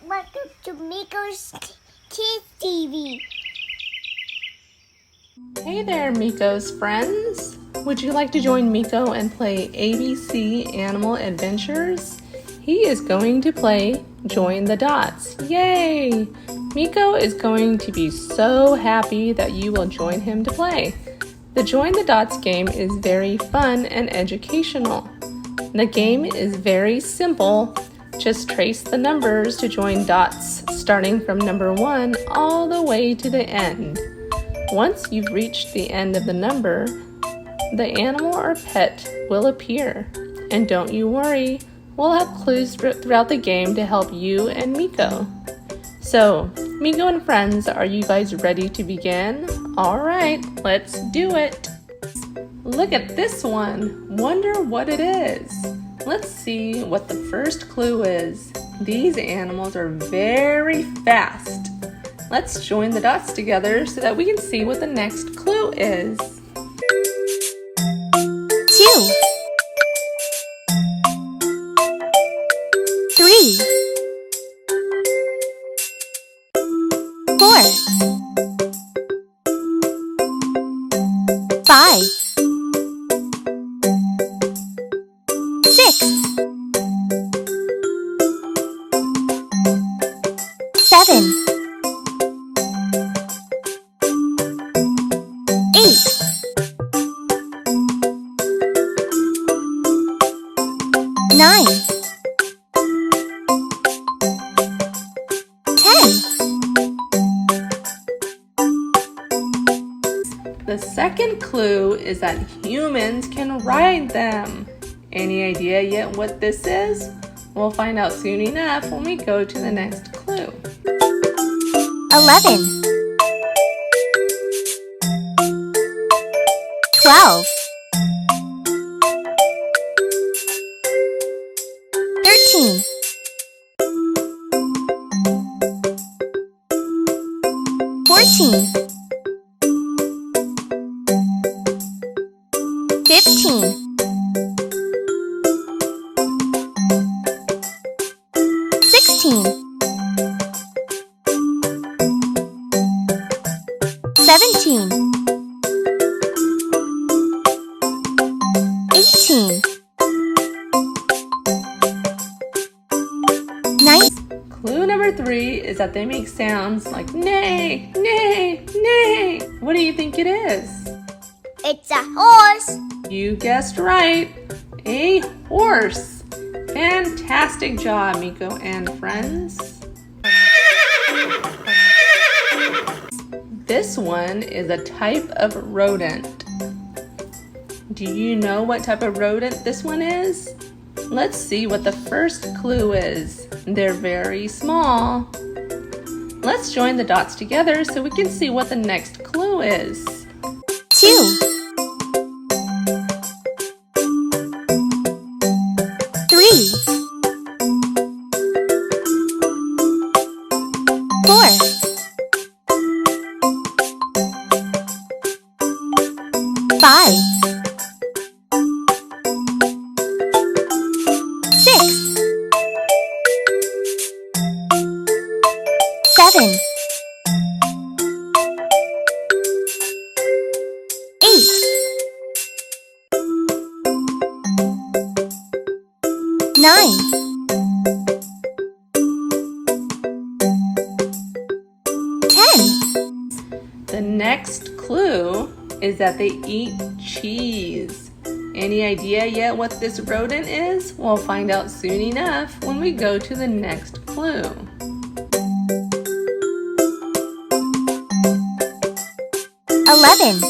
Welcome to Miko's Kids TV. Hey there, Miko's friends! Would you like to join Miko and play ABC Animal Adventures? He is going to play Join the Dots. Yay! Miko is going to be so happy that you will join him to play. The Join the Dots game is very fun and educational. The game is very simple. Just trace the numbers to join dots, starting from number 1 all the way to the end. Once you've reached the end of the number, the animal or pet will appear. And don't you worry, we'll have clues throughout the game to help you and Miko. So, Miko and friends, are you guys ready to begin? Alright, let's do it! Look at this one! Wonder what it is? Let's see what the first clue is. These animals are very fast. Let's join the dots together so that we can see what the next clue is. 2 3 4 5 6 7 8 9 10. The second clue is that humans can ride them. Any idea yet what this is? We'll find out soon enough when we go to the next clue. 11 12 13 14 15 16 17 18 19. Clue number 3 is that they make sounds like neigh, neigh, neigh. What do you think it is? It's a horse. You guessed right, a horse. Fantastic job, Miko and friends. This one is a type of rodent. Do you know what type of rodent this one is? Let's see what the first clue is. They're very small. Let's join the dots together so we can see what the next clue is. 2 3 4 5 6 7 8 9 10. The next clue is that they eat cheese. Any idea yet what this rodent is? We'll find out soon enough when we go to the next clue. 11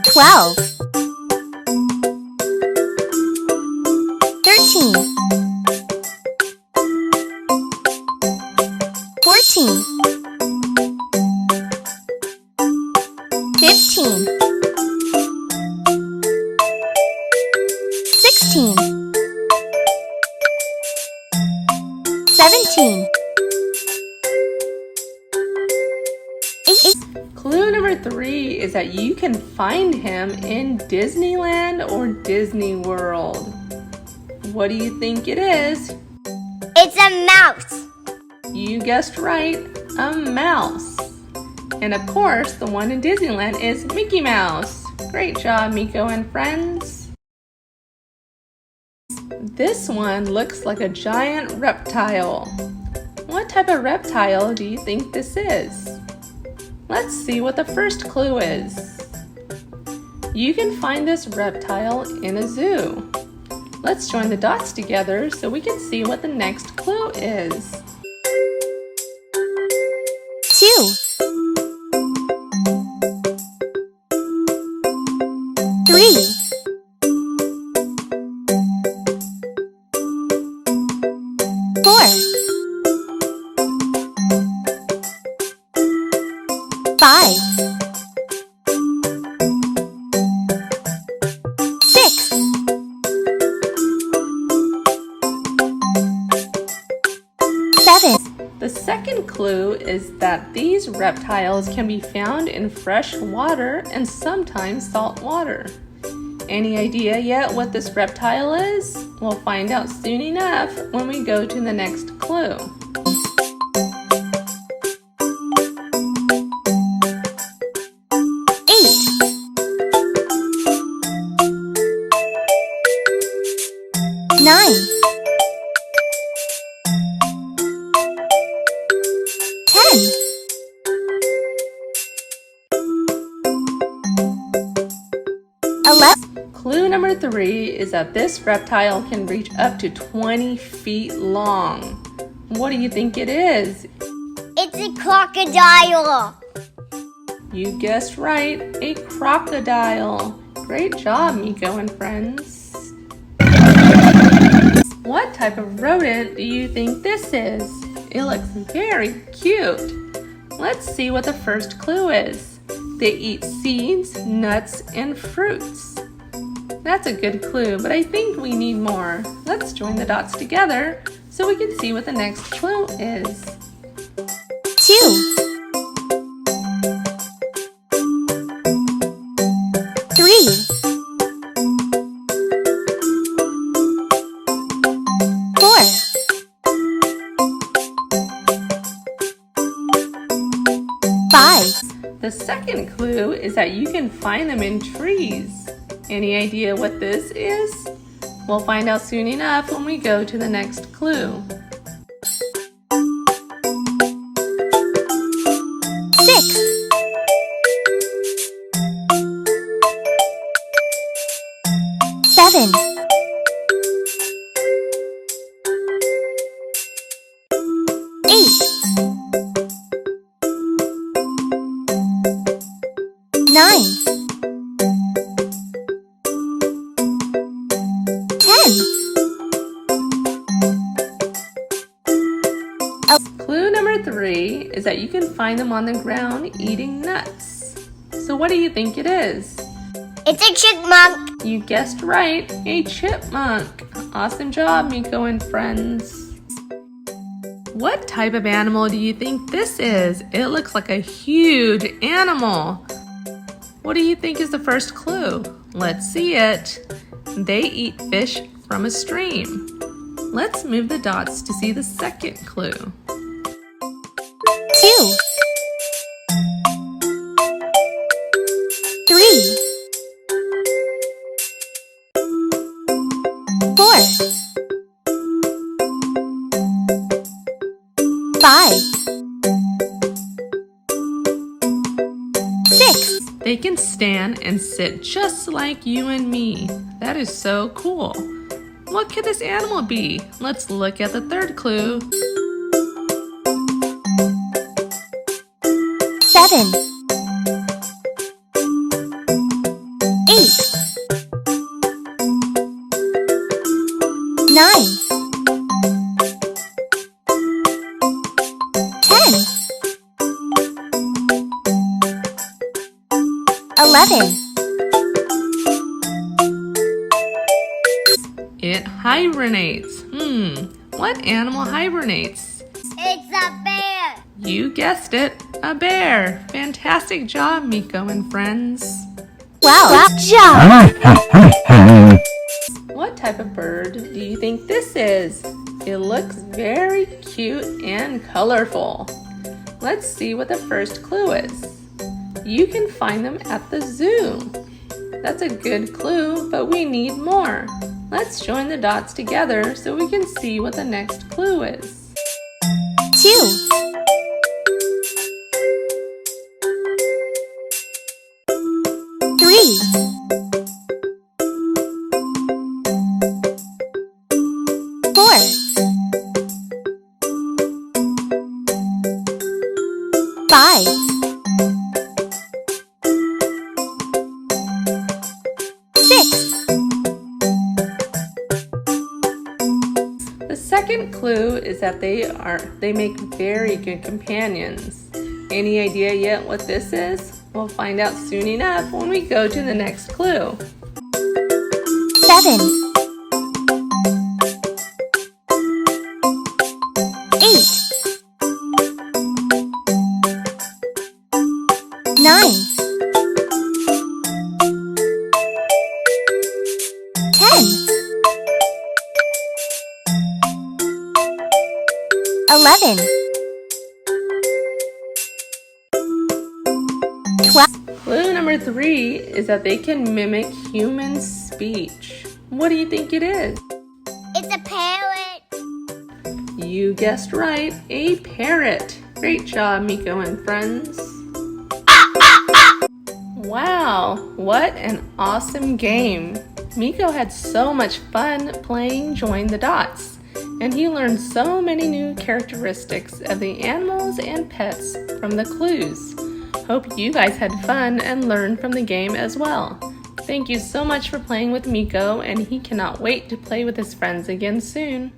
12 13 14 15 16 17 Clue number 3 is that you can find him in Disneyland or Disney World. What do you think it is? It's a mouse. You guessed right, a mouse. And of course, the one in Disneyland is Mickey Mouse. Great job, Miko and friends. This one looks like a giant reptile. What type of reptile do you think this is? Let's see what the first clue is. You can find this reptile in a zoo. Let's join the dots together so we can see what the next clue is. 2, 3, 4, 5, 6, 7. The second clue is that these reptiles can be found in fresh water and sometimes salt water. Any idea yet what this reptile is? We'll find out soon enough when we go to the next clue. 9, 10, 11. Clue number 3 is that this reptile can reach up to 20 feet long. What do you think it is? It's a crocodile. You guessed right, a crocodile. Great job, Miko and friends. What type of rodent do you think this is? It looks very cute. Let's see what the first clue is. They eat seeds, nuts, and fruits. That's a good clue, but I think we need more. Let's join the dots together so we can see what the next clue is. 2, 3, 4, 5. The second clue is that you can find them in trees. Any idea what this is? We'll find out soon enough when we go to the next clue. 6, 7, 8, 9, 10. Clue number 3 is that you can find them on the ground eating nuts. So what do you think it is? It's a chipmunk. You guessed right, a chipmunk. Awesome job, Miko and friends. What type of animal do you think this is? It looks like a huge animal. What do you think is the first clue? Let's see it. They eat fish from a stream. Let's move the dots to see the second clue. 2, 3, 4, 5, 6. They can stand and sit just like you and me. That is so cool. What could this animal be? Let's look at the third clue. 7, 8, 9, 10, 11. It hibernates. What animal hibernates? It's a bear. You guessed it, a bear. Fantastic job, Miko and friends. Wow, good job. What type of bird do you think this is? It looks very cute and colorful. Let's see what the first clue is. You can find them at the zoo. That's a good clue, but we need more. Let's join the dots together so we can see what the next clue is. 2, 3, 4, 5, 6. The second clue is that they make very good companions. Any idea yet what this is? We'll find out soon enough when we go to the next clue. 7, 8, 9, 10, 11, 12. Clue number 3 is that they can mimic human speech. What do you think it is? It's a parrot. You guessed right, a parrot. Great job, Miko and friends. Wow, what an awesome game. Miko had so much fun playing Join the Dots, and he learned so many new characteristics of the animals and pets from the clues. Hope you guys had fun and learned from the game as well. Thank you so much for playing with Miko, and he cannot wait to play with his friends again soon.